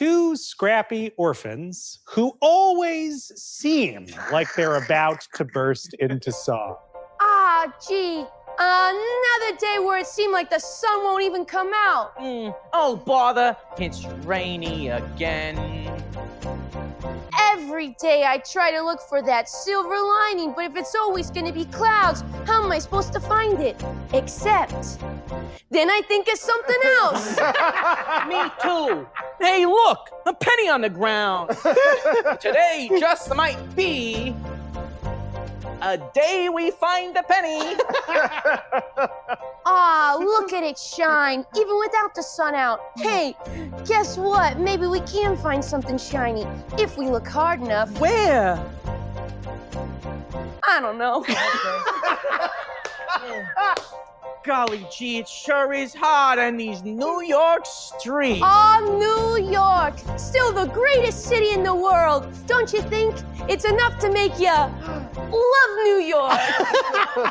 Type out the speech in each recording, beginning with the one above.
two scrappy orphans who always seem like they're about to burst into song. Ah, gee. Another day where it seemed like the sun won't even come out. Oh, bother. It's rainy again. Every day I try to look for that silver lining, but if it's always gonna be clouds, how am I supposed to find it? Except, then I think of something else. Me too. Hey, look, a penny on the ground. Today just might be a day we find a penny. Ah, look at it shine, even without the sun out. Hey, guess what? Maybe we can find something shiny if we look hard enough. Where? I don't know. Golly gee, it sure is hot on these New York streets. Ah, New York, still the greatest city in the world. Don't you think? It's enough to make you love New York.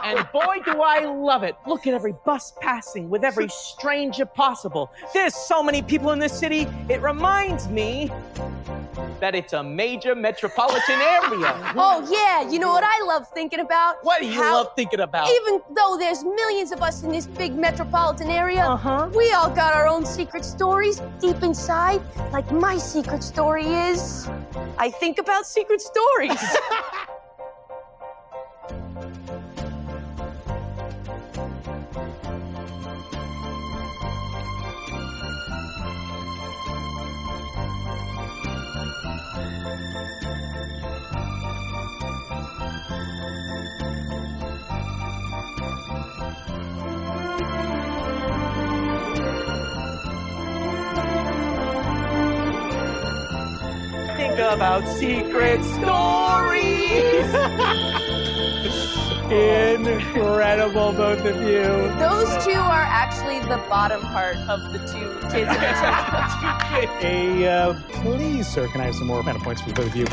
And boy, do I love it. Look at every bus passing with every stranger possible. There's so many people in this city, it reminds me that it's a major metropolitan area. Oh, yeah, you know what I love thinking about? What do you love thinking about? Even though there's millions of us in this big metropolitan area, we all got our own secret stories deep inside. Like my secret story is, I think about secret stories. Think about secret stories. Incredible, both of you. Those two are actually the bottom part of the two kids. Please, sir, can I have some more points for both of you?